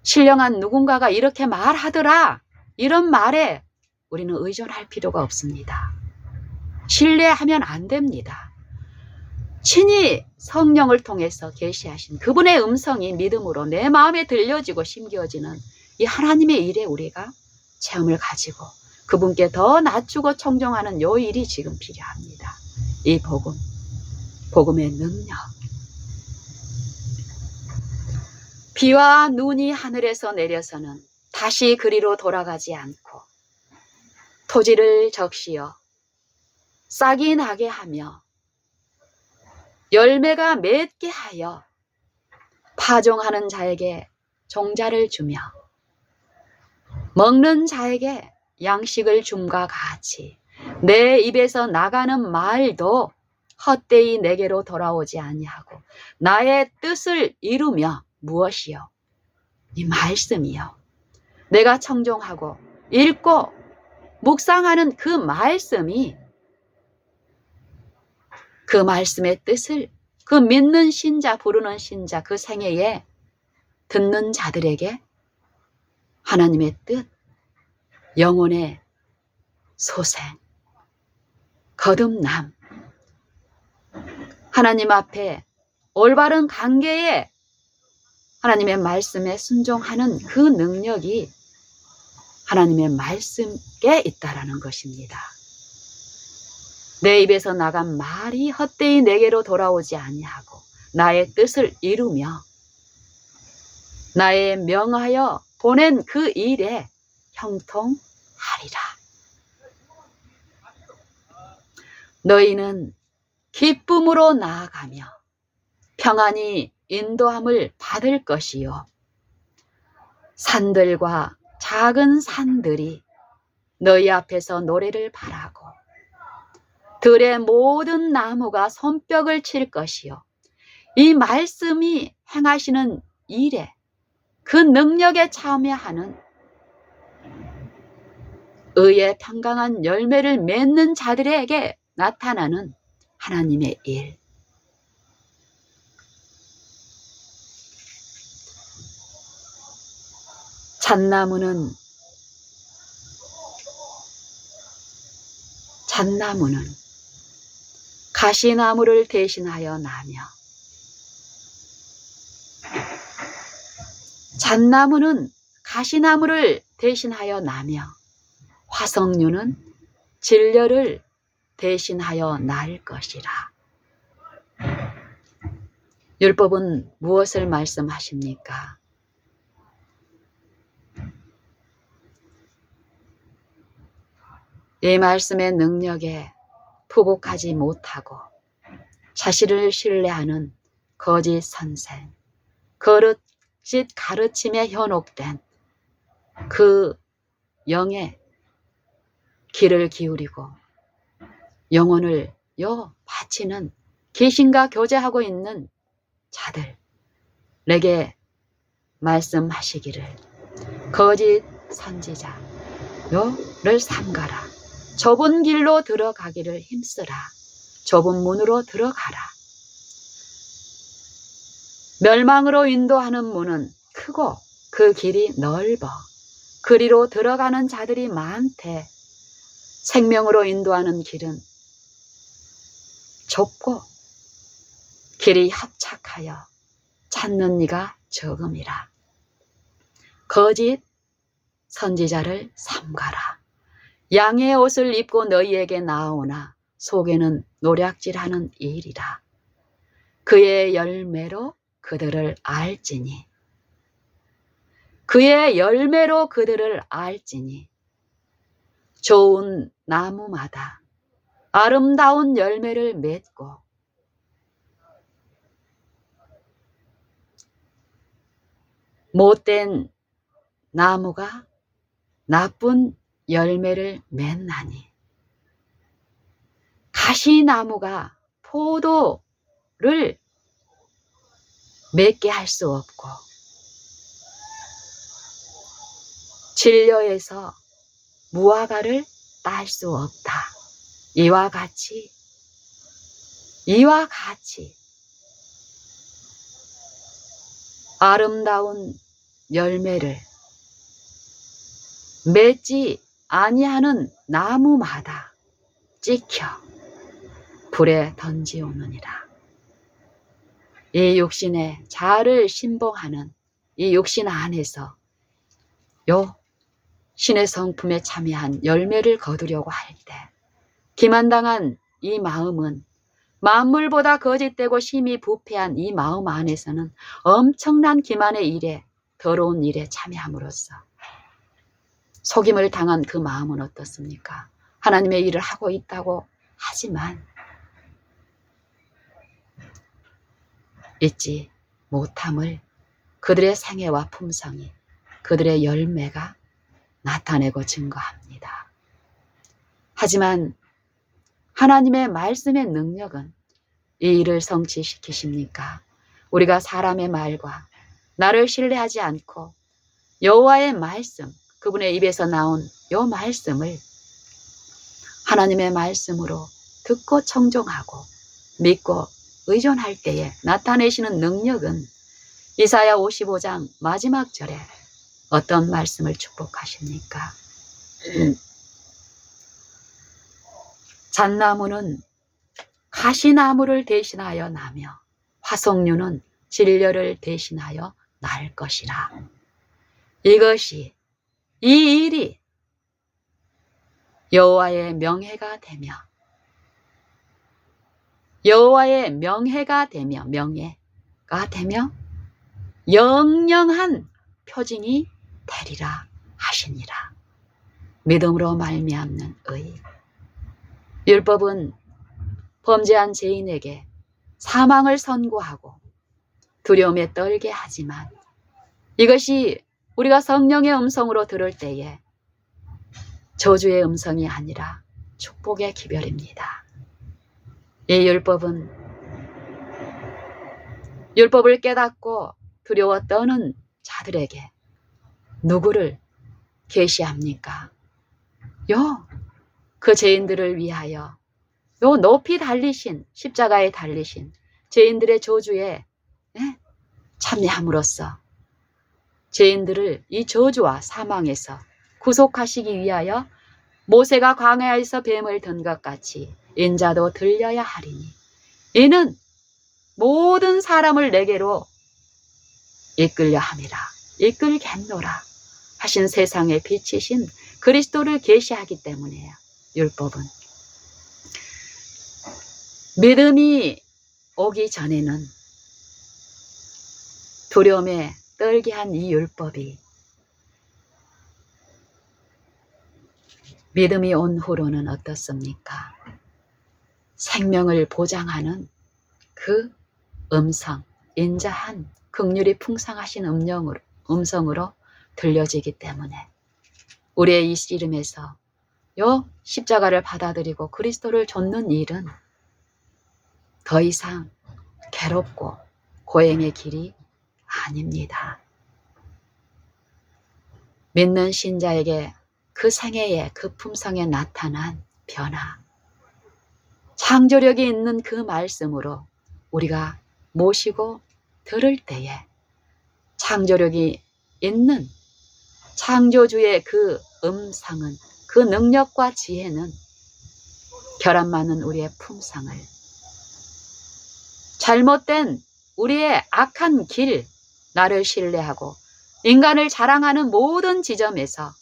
신령한 누군가가 이렇게 말하더라 이런 말에 우리는 의존할 필요가 없습니다. 신뢰하면 안 됩니다. 친히 성령을 통해서 계시하신 그분의 음성이 믿음으로 내 마음에 들려지고 심겨지는 이 하나님의 일에 우리가 체험을 가지고 그분께 더 낮추고 청종하는 요 일이 지금 필요합니다. 이 복음, 복음의 능력. 비와 눈이 하늘에서 내려서는 다시 그리로 돌아가지 않고 토지를 적시어 싹이 나게 하며 열매가 맺게 하여 파종하는 자에게 종자를 주며 먹는 자에게 양식을 줌과 같이 내 입에서 나가는 말도 헛되이 내게로 돌아오지 아니하고 나의 뜻을 이루며 무엇이요? 이 말씀이요. 내가 청종하고 읽고 묵상하는 그 말씀이 그 말씀의 뜻을 그 믿는 신자, 부르는 신자, 그 생애에 듣는 자들에게 하나님의 뜻, 영혼의 소생, 거듭남, 하나님 앞에 올바른 관계에 하나님의 말씀에 순종하는 그 능력이 하나님의 말씀에 있다라는 것입니다. 내 입에서 나간 말이 헛되이 내게로 돌아오지 아니하고 나의 뜻을 이루며 나의 명하여 보낸 그 일에 형통하리라. 너희는 기쁨으로 나아가며 평안히 인도함을 받을 것이요 산들과 작은 산들이 너희 앞에서 노래를 바라고 들의 모든 나무가 손뼉을 칠 것이요 이 말씀이 행하시는 일에 그 능력에 참여하는 의의 평강한 열매를 맺는 자들에게 나타나는 하나님의 일. 잣나무는 가시나무를 대신하여 나며, 잣나무는 가시나무를 대신하여 나며, 화석류는 진려를 대신하여 날 것이라. 율법은 무엇을 말씀하십니까? 이 말씀의 능력에 푸복하지 못하고 자신을 신뢰하는 거짓 선생, 거짓 가르침에 현혹된 그 영의 귀를 기울이고 영혼을 바치는 귀신과 교제하고 있는 자들에게 말씀하시기를, 거짓 선지자를 삼가라. 좁은 길로 들어가기를 힘쓰라. 좁은 문으로 들어가라. 멸망으로 인도하는 문은 크고 그 길이 넓어 그리로 들어가는 자들이 많되, 생명으로 인도하는 길은 좁고 길이 협착하여 찾는 이가 적음이라. 거짓 선지자를 삼가라. 양의 옷을 입고 너희에게 나오나 속에는 노략질하는 일이라. 그의 열매로 그들을 알지니, 그의 열매로 그들을 알지니, 좋은 나무마다 아름다운 열매를 맺고 못된 나무가 나쁜 열매를 맺나니, 가시나무가 포도를 맺게 할 수 없고 진려에서 무화과를 딸 수 없다. 이와 같이 아름다운 열매를 맺지 아니하는 나무마다 찍혀 불에 던지오느니라. 이 육신의 자아를 신봉하는 이 육신 안에서 신의 성품에 참여한 열매를 거두려고 할 때 기만당한 이 마음은, 만물보다 거짓되고 심히 부패한 이 마음 안에서는 엄청난 기만의 일에, 더러운 일에 참여함으로써 속임을 당한 그 마음은 어떻습니까? 하나님의 일을 하고 있다고 하지만 잊지 못함을 그들의 생애와 품성이, 그들의 열매가 나타내고 증거합니다. 하지만 하나님의 말씀의 능력은 이 일을 성취시키십니까? 우리가 사람의 말과 나를 신뢰하지 않고 여호와의 말씀, 그분의 입에서 나온 이 말씀을 하나님의 말씀으로 듣고 청종하고 믿고 의존할 때에 나타내시는 능력은 이사야 55장 마지막 절에 어떤 말씀을 축복하십니까? 잣나무는 가시나무를 대신하여 나며 화석류는 진려를 대신하여 날 것이라. 이 일이 여호와의 명예가 되며 영영한 표징이 되리라 하시니라. 믿음으로 말미암는 의. 율법은 범죄한 죄인에게 사망을 선고하고 두려움에 떨게 하지만, 이것이 우리가 성령의 음성으로 들을 때에 저주의 음성이 아니라 축복의 기별입니다. 이 율법을 깨닫고 두려워 떠는 자들에게 누구를 계시합니까? 그 죄인들을 위하여 높이 달리신, 십자가에 달리신 죄인들의 저주에 참여함으로써 죄인들을 이 저주와 사망에서 구속하시기 위하여 모세가 광야에서 뱀을 든 것 같이 인자도 들려야 하리니 이는 모든 사람을 내게로 이끌려 함이라. 이끌겠노라 하신 세상의 빛이신 그리스도를 계시하기 때문이에요. 율법은 믿음이 오기 전에는 두려움에 떨게 한 이 율법이 믿음이 온 후로는 어떻습니까? 생명을 보장하는 그 음성, 인자한 긍휼이 풍성하신 음성으로 들려지기 때문에 우리의 이 씨름에서 요 십자가를 받아들이고 그리스도를 좇는 일은 더 이상 괴롭고 고행의 길이 아닙니다. 믿는 신자에게 그 생애에 그 품성에 나타난 변화, 창조력이 있는 그 말씀으로 우리가 모시고 들을 때에 창조력이 있는 창조주의 그 음성은, 그 능력과 지혜는 결함 많은 우리의 품성을, 잘못된 우리의 악한 길, 나를 신뢰하고 인간을 자랑하는 모든 지점에서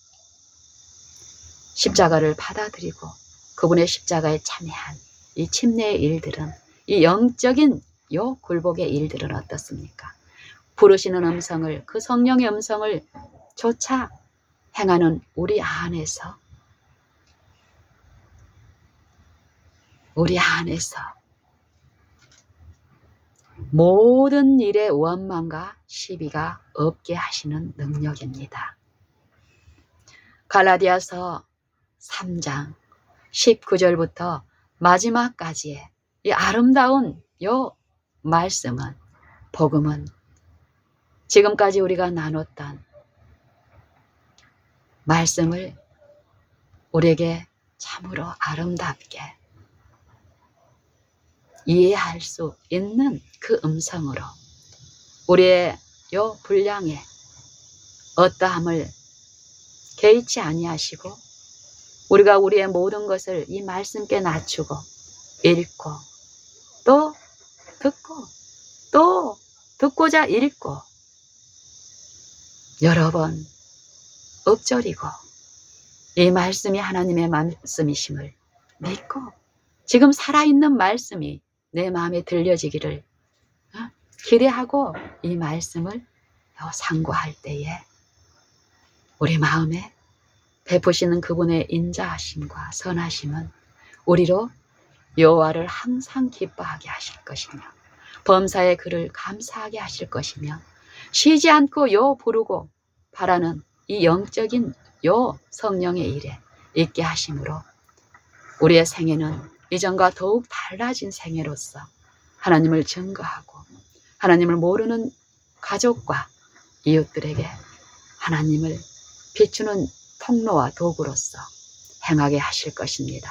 십자가를 받아들이고 그분의 십자가에 참여한 이 침례의 일들은, 이 영적인 요 굴복의 일들은 어떻습니까? 부르시는 음성을, 그 성령의 음성을 조차 행하는 우리 안에서 모든 일의 원망과 시비가 없게 하시는 능력입니다. 갈라디아서 3장 19절부터 마지막까지의 이 아름다운 요 말씀은, 복음은 지금까지 우리가 나눴던 말씀을 우리에게 참으로 아름답게 이해할 수 있는 그 음성으로 우리의 요 분량에 어떠함을 개의치 아니하시고 우리가 우리의 모든 것을 이 말씀께 낮추고 읽고 또 듣고 또 듣고자 읽고 여러 번 읊조리고 이 말씀이 하나님의 말씀이심을 믿고 지금 살아있는 말씀이 내 마음에 들려지기를 기대하고 이 말씀을 상고할 때에 우리 마음에 베푸시는 그분의 인자하심과 선하심은 우리로 여호와를 항상 기뻐하게 하실 것이며 범사의 그를 감사하게 하실 것이며 쉬지 않고 부르고 바라는 이 영적인 성령의 일에 있게 하심으로 우리의 생애는 이전과 더욱 달라진 생애로서 하나님을 증거하고 하나님을 모르는 가족과 이웃들에게 하나님을 비추는 통로와 도구로서 행하게 하실 것입니다.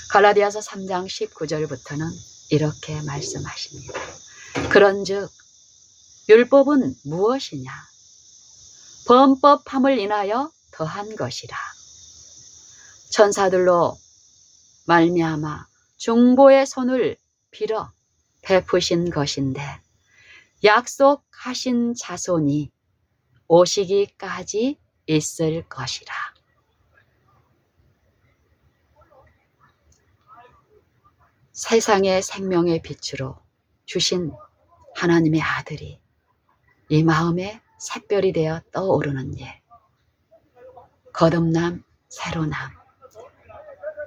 갈라디아서 3장 19절부터는 이렇게 말씀하십니다. 그런즉 율법은 무엇이냐? 범법함을 인하여 더한 것이라. 천사들로 말미암아 중보의 손을 빌어 베푸신 것인데 약속하신 자손이 오시기까지 있을 것이라. 세상의 생명의 빛으로 주신 하나님의 아들이 이 마음에 샛별이 되어 떠오르는 예, 거듭남, 새로남.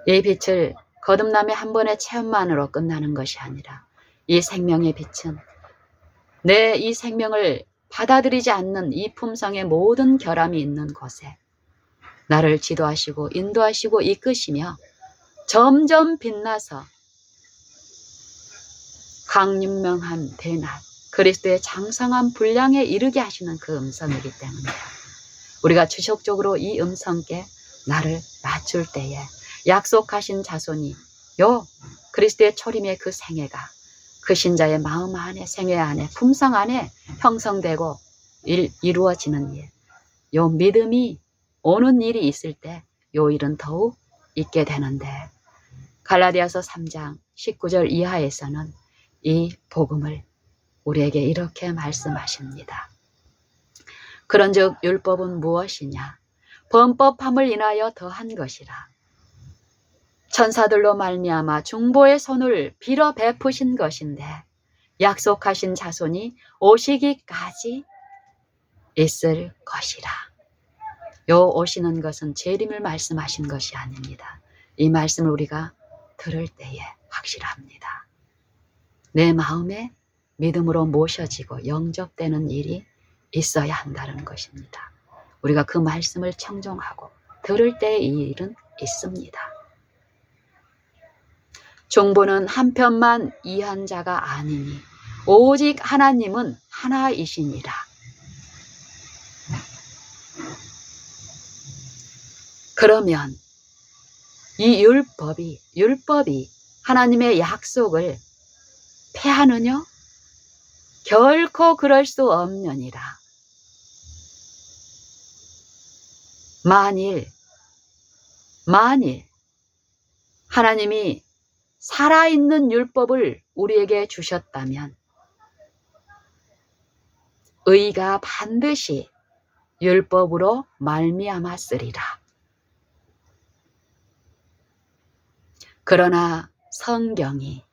이 빛을 거듭남의 한 번의 체험만으로 끝나는 것이 아니라 이 생명의 빛은 내 이 생명을 받아들이지 않는 이 품성의 모든 결함이 있는 곳에 나를 지도하시고 인도하시고 이끄시며 점점 빛나서 강윤명한 대낮 그리스도의 장성한 분량에 이르게 하시는 그 음성이기 때문에 우리가 주식적으로 이 음성께 나를 낮출 때에 약속하신 자손이 그리스도의 초림의 그 생애가 그 신자의 마음 안에 생애 안에 품성 안에 형성되고 이루어지는 일, 요 믿음이 오는 일이 있을 때 요 일은 더욱 있게 되는데, 갈라디아서 3장 19절 이하에서는 이 복음을 우리에게 이렇게 말씀하십니다. 그런즉 율법은 무엇이냐? 범법함을 인하여 더한 것이라. 천사들로 말미암아 중보의 손을 빌어 베푸신 것인데 약속하신 자손이 오시기까지 있을 것이라. 요 오시는 것은 재림을 말씀하신 것이 아닙니다. 이 말씀을 우리가 들을 때에 확실합니다. 내 마음에 믿음으로 모셔지고 영접되는 일이 있어야 한다는 것입니다. 우리가 그 말씀을 청종하고 들을 때의 이 일은 있습니다. 중보는 한편만 이한 자가 아니니 오직 하나님은 하나이시니라. 그러면 이 율법이 하나님의 약속을 패하느냐? 결코 그럴 수 없느니라. 만일 하나님이 살아있는 율법을 우리에게 주셨다면 의가 반드시 율법으로 말미암았으리라. 그러나 성경이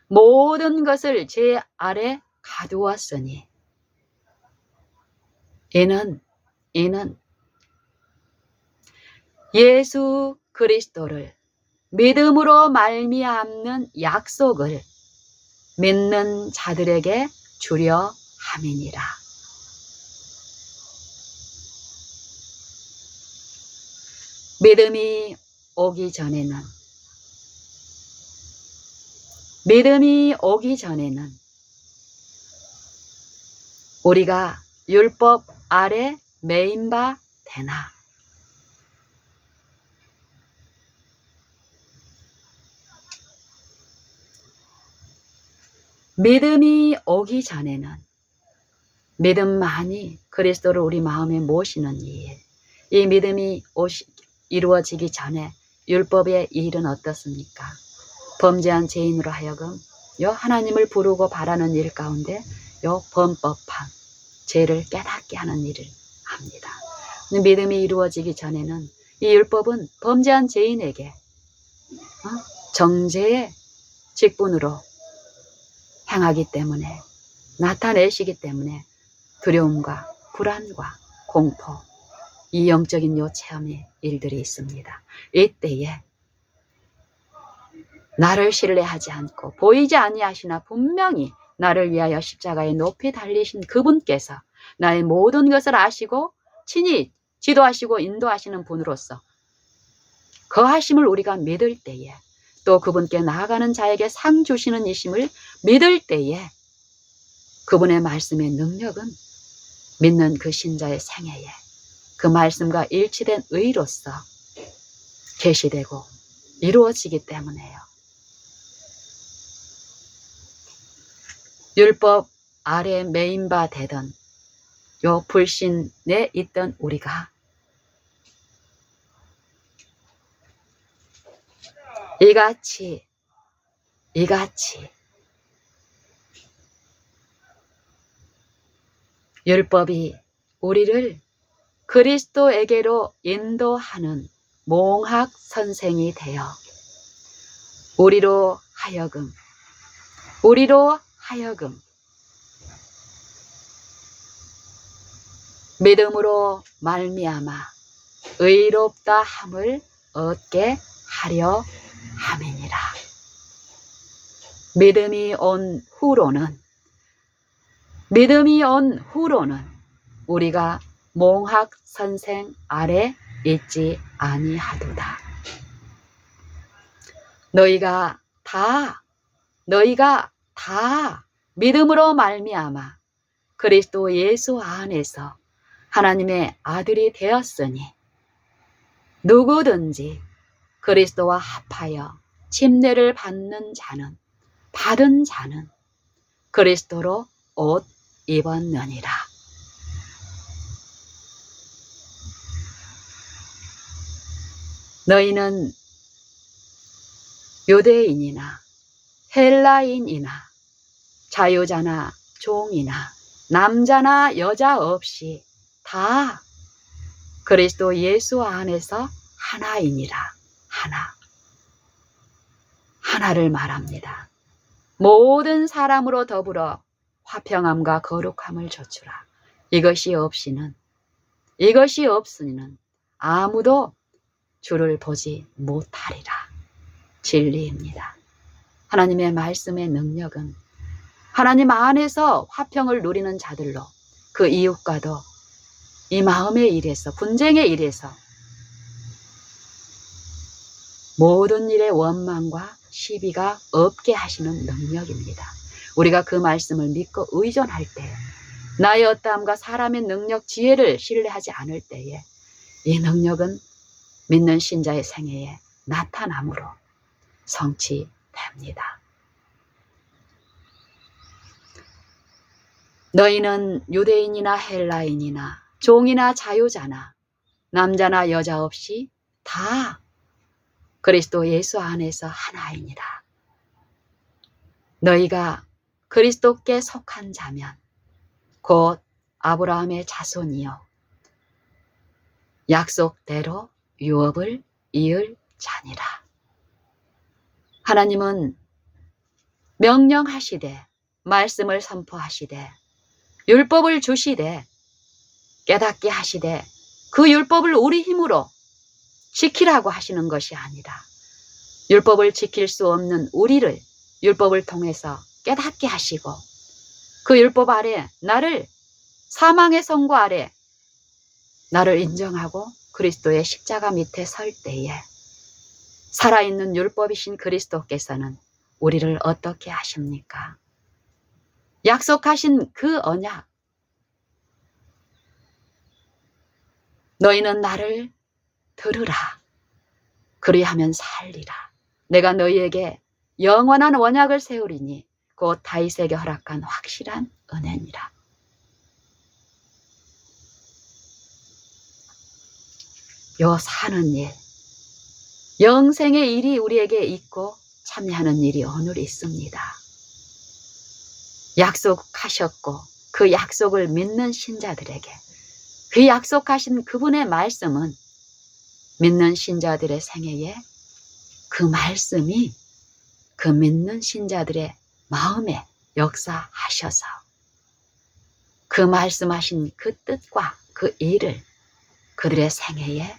모든 것을 제 아래 가두었으니 이는 예수 그리스도를 믿음으로 말미암는 약속을 믿는 자들에게 주려 함이니라. 믿음이 오기 전에는 우리가 율법 아래 매인 바 되나? 믿음이 오기 전에는 믿음만이 그리스도를 우리 마음에 모시는 일, 이 믿음이 이루어지기 전에 율법의 일은 어떻습니까? 범죄한 죄인으로 하여금 하나님을 부르고 바라는 일 가운데 범법한 죄를 깨닫게 하는 일을 합니다. 믿음이 이루어지기 전에는 이 율법은 범죄한 죄인에게 정죄의 직분으로 행하기 때문에, 나타내시기 때문에 두려움과 불안과 공포, 이 영적인 체험의 일들이 있습니다. 이때에 나를 신뢰하지 않고 보이지 아니하시나 분명히 나를 위하여 십자가에 높이 달리신 그분께서 나의 모든 것을 아시고 친히 지도하시고 인도하시는 분으로서 거하심을 우리가 믿을 때에, 또 그분께 나아가는 자에게 상 주시는 이심을 믿을 때에 그분의 말씀의 능력은 믿는 그 신자의 생애에 그 말씀과 일치된 의로서 계시되고 이루어지기 때문에요. 율법 아래 매인 바 되던 불신에 있던 우리가 이같이 율법이 우리를 그리스도에게로 인도하는 몽학 선생이 되어 우리로 하여금 믿음으로 말미암아 의롭다 함을 얻게 하려 함이니라. 믿음이 온 후로는 우리가 몽학 선생 아래 있지 아니하도다. 너희가 다 믿음으로 말미암아 그리스도 예수 안에서 하나님의 아들이 되었으니 누구든지 그리스도와 합하여 침례를 받은 자는 그리스도로 옷 입었느니라. 너희는 유대인이나 헬라인이나 자유자나 종이나 남자나 여자 없이 다 그리스도 예수 안에서 하나이니라. 하나를 말합니다. 모든 사람으로 더불어 화평함과 거룩함을 좇으라. 이것이 없으니는 아무도 주를 보지 못하리라. 진리입니다. 하나님의 말씀의 능력은 하나님 안에서 화평을 누리는 자들로 그 이웃과도 이 마음의 일에서, 분쟁의 일에서 모든 일의 원망과 시비가 없게 하시는 능력입니다. 우리가 그 말씀을 믿고 의존할 때, 나의 어떠함과 사람의 능력, 지혜를 신뢰하지 않을 때에 이 능력은 믿는 신자의 생애에 나타남으로 성취됩니다. 너희는 유대인이나 헬라인이나 종이나 자유자나 남자나 여자 없이 다 그리스도 예수 안에서 하나이니라. 너희가 그리스도께 속한 자면 곧 아브라함의 자손이요 약속대로 유업을 이을 자니라. 하나님은 명령하시되 말씀을 선포하시되 율법을 주시되 깨닫게 하시되 그 율법을 우리 힘으로 지키라고 하시는 것이 아니라 율법을 지킬 수 없는 우리를 율법을 통해서 깨닫게 하시고 그 율법 아래 나를 사망의 선고 아래 나를 인정하고 그리스도의 십자가 밑에 설 때에 살아있는 율법이신 그리스도께서는 우리를 어떻게 하십니까? 약속하신 그 언약, 너희는 나를 들으라. 그리하면 살리라. 내가 너희에게 영원한 언약을 세우리니 곧 다윗에게 허락한 확실한 은혜니라. 요 사는 일, 영생의 일이 우리에게 있고 참여하는 일이 오늘 있습니다. 약속하셨고 그 약속을 믿는 신자들에게 그 약속하신 그분의 말씀은 믿는 신자들의 생애에 그 말씀이 그 믿는 신자들의 마음에 역사하셔서 그 말씀하신 그 뜻과 그 일을 그들의 생애에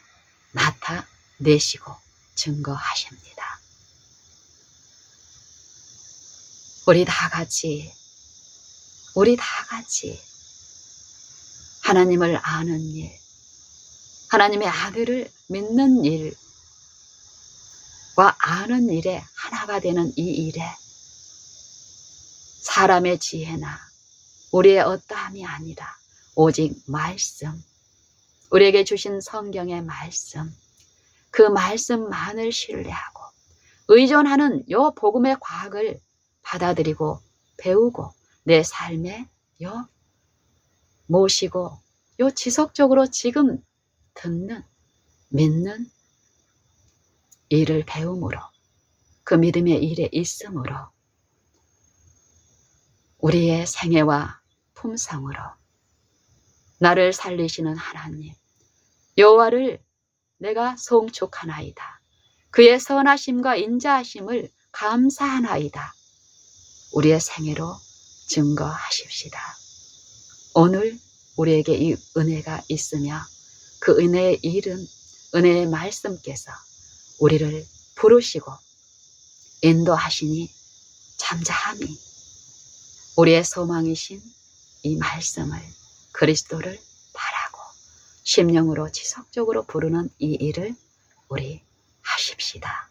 나타내시고 증거하십니다. 우리 다 같이 하나님을 아는 일, 하나님의 아들을 믿는 일과 아는 일에 하나가 되는 이 일에 사람의 지혜나 우리의 어떠함이 아니라 오직 말씀, 우리에게 주신 성경의 말씀, 그 말씀만을 신뢰하고 의존하는 요 복음의 과학을 받아들이고 배우고 내 삶에 요 모시고 요 지속적으로 지금 듣는 믿는 일을 배움으로 그 믿음의 일에 있음으로 우리의 생애와 품성으로 나를 살리시는 하나님 여호와를 내가 송축하나이다. 그의 선하심과 인자하심을 감사하나이다. 우리의 생애로 증거하십시다. 오늘 우리에게 이 은혜가 있으며 그 은혜의 일은 은혜의 말씀께서 우리를 부르시고 인도하시니 잠잠히 우리의 소망이신 이 말씀을 그리스도를 바라고 심령으로 지속적으로 부르는 이 일을 우리 하십시다.